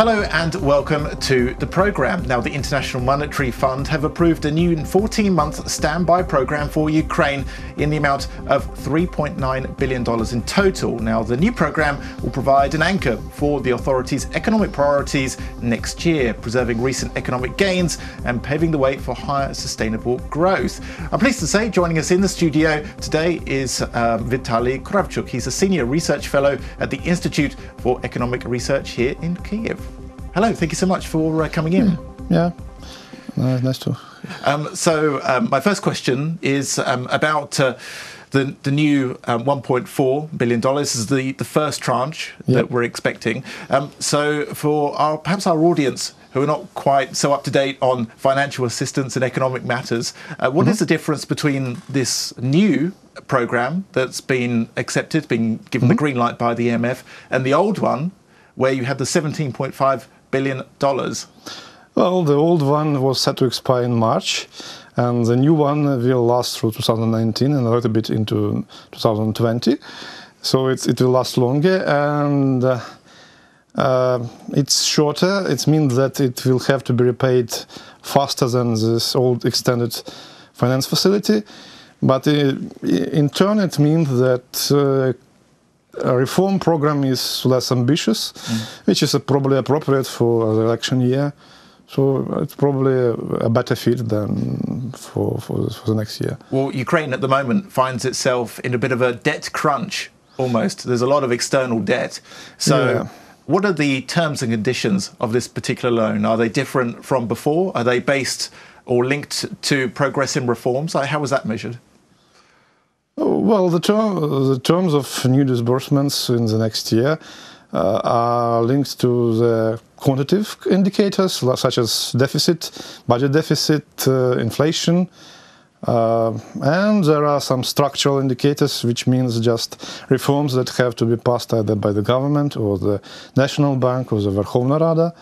Hello and welcome to the programme. Now, the International Monetary Fund have approved a new 14-month standby programme for Ukraine in the amount of $3.9 billion in total. Now, the new programme will provide an anchor for the authorities' economic priorities next year, preserving recent economic gains and paving the way for higher sustainable growth. I'm pleased to say joining us in the studio today is Vitaliy Kravchuk. He's a senior research fellow at the Institute for Economic Research here in Kyiv. Hello, thank you so much for coming in. Yeah, nice to. My first question is about the new $1.4 billion. This is the first tranche that we're expecting. So for perhaps our audience who are not quite so up to date on financial assistance and economic matters, what is the difference between this new program that's been accepted, been given the green light by the IMF, and the old one where you had the $17.5 billion? Well, the old one was set to expire in March, and the new one will last through 2019 and a little bit into 2020. So it will last longer, and it's shorter. It means that it will have to be repaid faster than this old extended finance facility. But in turn, it means that a reform program is less ambitious, which is probably appropriate for the election year. So it's probably a better fit than for the next year. Well, Ukraine at the moment finds itself in a bit of a debt crunch, almost. There's a lot of external debt. So what are the terms and conditions of this particular loan? Are they different from before? Are they based or linked to progress in reforms? How was that measured? Well, the terms of new disbursements in the next year are linked to the quantitative indicators, such as deficit, budget deficit, inflation, and there are some structural indicators, which means just reforms that have to be passed either by the government or the National Bank or the Verkhovna Rada.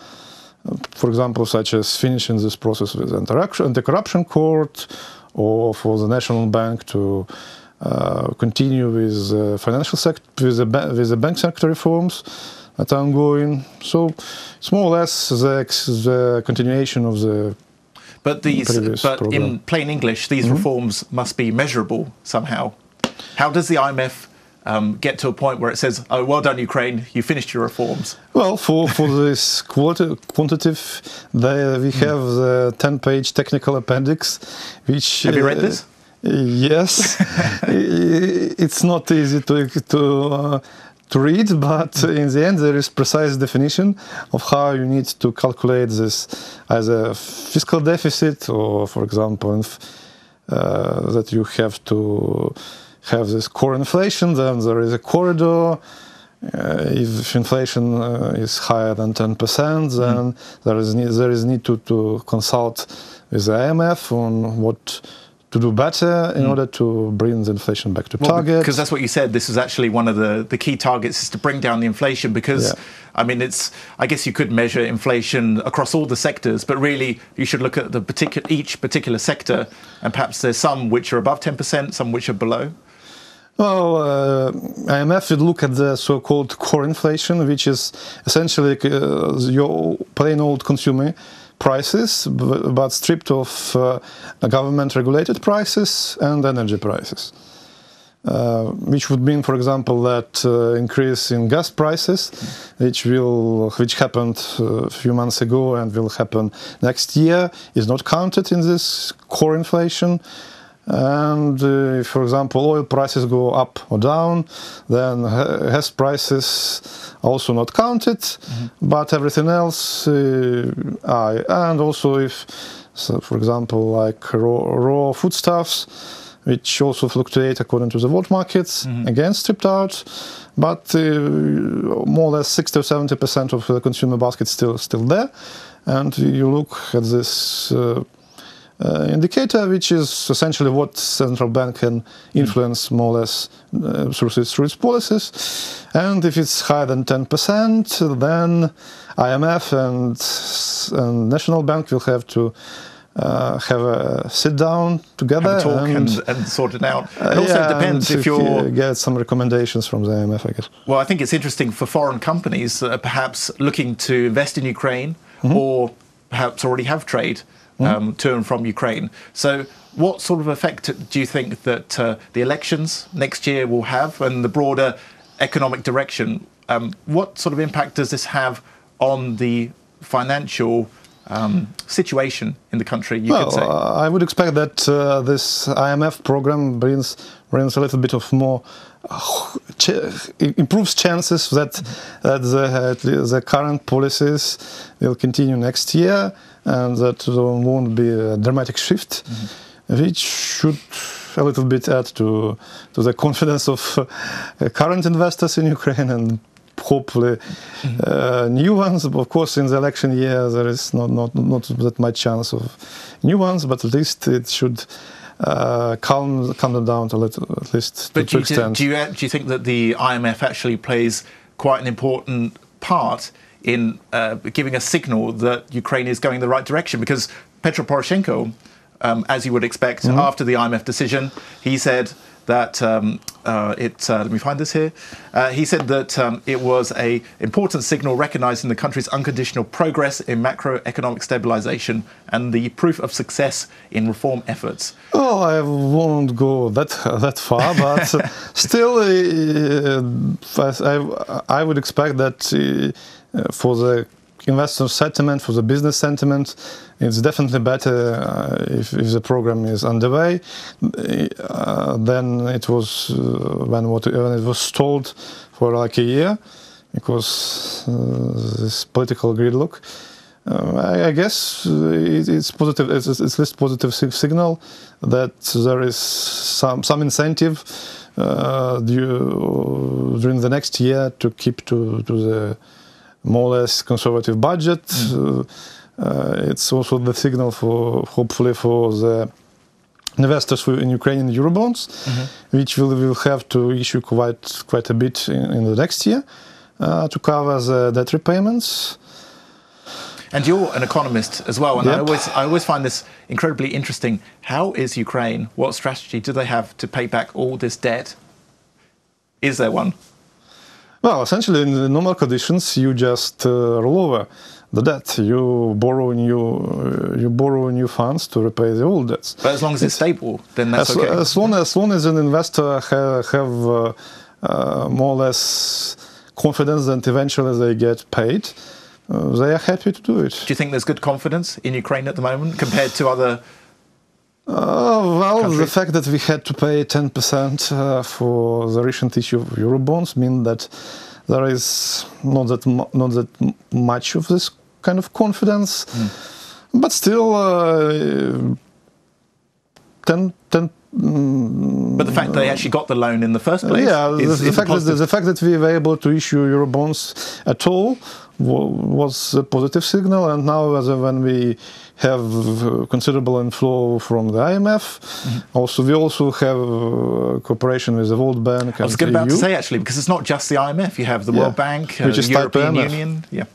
For example, such as finishing this process with anti-corruption court, or for the National Bank to continue with financial sector, with the bank sector reforms that are ongoing. So it's more or less the continuation of the previous program. In plain English, these reforms must be measurable somehow. How does the IMF get to a point where it says, "Oh, well done, Ukraine, you finished your reforms"? Well, for this quantitative, we have the 10-page technical appendix, which have you read this? Yes, it's not easy to read, but in the end there is precise definition of how you need to calculate this as a fiscal deficit, or, for example, that you have to have this core inflation. Then there is a corridor. If inflation is higher than 10%, then there is need to consult with the IMF on what to do better in order to bring the inflation back to target. Because that's what you said. This is actually one of the key targets, is to bring down the inflation. Because I mean, I guess you could measure inflation across all the sectors, but really you should look at each particular sector, and perhaps there's some which are above 10%, some which are below. Well, IMF would look at the so-called core inflation, which is essentially your plain old consumer prices, but stripped of government-regulated prices and energy prices, which would mean, for example, that increase in gas prices, which happened a few months ago and will happen next year, is not counted in this core inflation. And if, for example, oil prices go up or down, then gas prices also not counted, but everything else, and also if, for example, like raw foodstuffs, which also fluctuate according to the world markets, again stripped out, but more or less 60 or 70% of the consumer basket still there, and you look at this indicator, which is essentially what central bank can influence more or less through its policies. And if it's higher than 10%, then IMF and National Bank will have to have a sit down together, have a talk and sort it out. It also depends if you get some recommendations from the IMF, I guess. Well, I think it's interesting for foreign companies that are perhaps looking to invest in Ukraine or perhaps already have trade to and from Ukraine. So what sort of effect do you think that the elections next year will have and the broader economic direction? What sort of impact does this have on the financial situation in the country, you could say? I would expect that this IMF program brings a little bit of more, improves chances that the current policies will continue next year and that there won't be a dramatic shift, which should a little bit add to the confidence of current investors in Ukraine and hopefully new ones. Of course, in the election year there is not that much chance of new ones, but at least it should calm them down a little, at least to an extent. Do you think that the IMF actually plays quite an important part in giving a signal that Ukraine is going the right direction? Because Petro Poroshenko, as you would expect, after the IMF decision, he said that let me find this here. He said that it was an important signal recognizing the country's unconditional progress in macroeconomic stabilization and the proof of success in reform efforts. Oh, I won't go that far, but still, I would expect that for the investor sentiment, for the business sentiment, it's definitely better if the program is underway than it was when it was stalled for like a year, because this political gridlock. I guess it's positive. It's at least positive signal that there is some incentive during the next year to keep to the more or less conservative budget. It's also the signal for hopefully for the investors in Ukrainian Eurobonds, which will have to issue quite a bit in the next year to cover the debt repayments. And you're an economist as well, and I always find this incredibly interesting. How is Ukraine? What strategy do they have to pay back all this debt? Is there one? Well, essentially, in the normal conditions, you just roll over the debt. You borrow new funds to repay the old debts. But as long as it's stable, then that's okay. As long as an investor have more or less confidence that eventually they get paid, they are happy to do it. Do you think there's good confidence in Ukraine at the moment compared to other? Well, countries? The fact that we had to pay 10% for the recent issue of Eurobonds mean that there is not that much of this kind of confidence, but still, 10. But the fact that they actually got the loan in the first place, the fact that we were able to issue Eurobonds at all was a positive signal, and now when we have considerable inflow from the IMF, we also have cooperation with the World Bank. I was about to say, actually, because it's not just the IMF, you have the World Bank, the European Union. Yeah.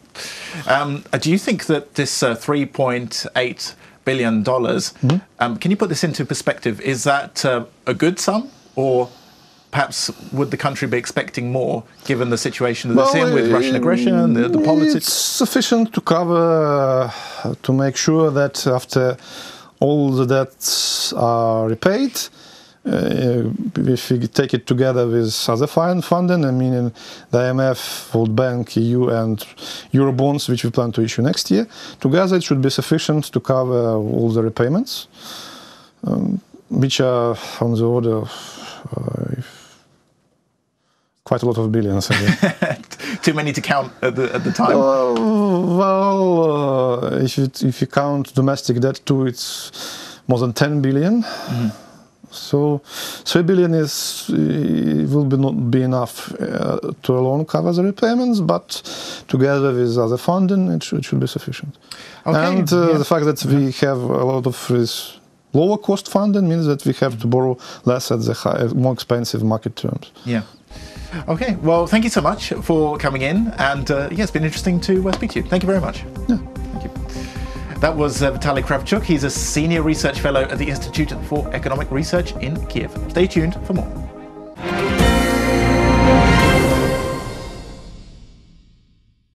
Do you think that this $3.8 billion, can you put this into perspective? Is that a good sum, or perhaps would the country be expecting more, given the situation that it's in with Russian aggression, the politics? It's sufficient to cover, to make sure that after all the debts are repaid, if we take it together with other funding, I mean the IMF, World Bank, EU and Eurobonds, which we plan to issue next year, together it should be sufficient to cover all the repayments, which are on the order of quite a lot of billions. Too many to count at the time? If you count domestic debt too, it's more than 10 billion. So 3 billion will not be enough to alone cover the repayments, but together with other funding, it should be sufficient. Okay, and the fact that we have a lot of this lower cost funding means that we have to borrow less at the more expensive market terms. Yeah. Okay, well, thank you so much for coming in, and it's been interesting to speak to you. Thank you very much. Yeah. Thank you. That was Vitaliy Kravchuk. He's a senior research fellow at the Institute for Economic Research in Kyiv. Stay tuned for more.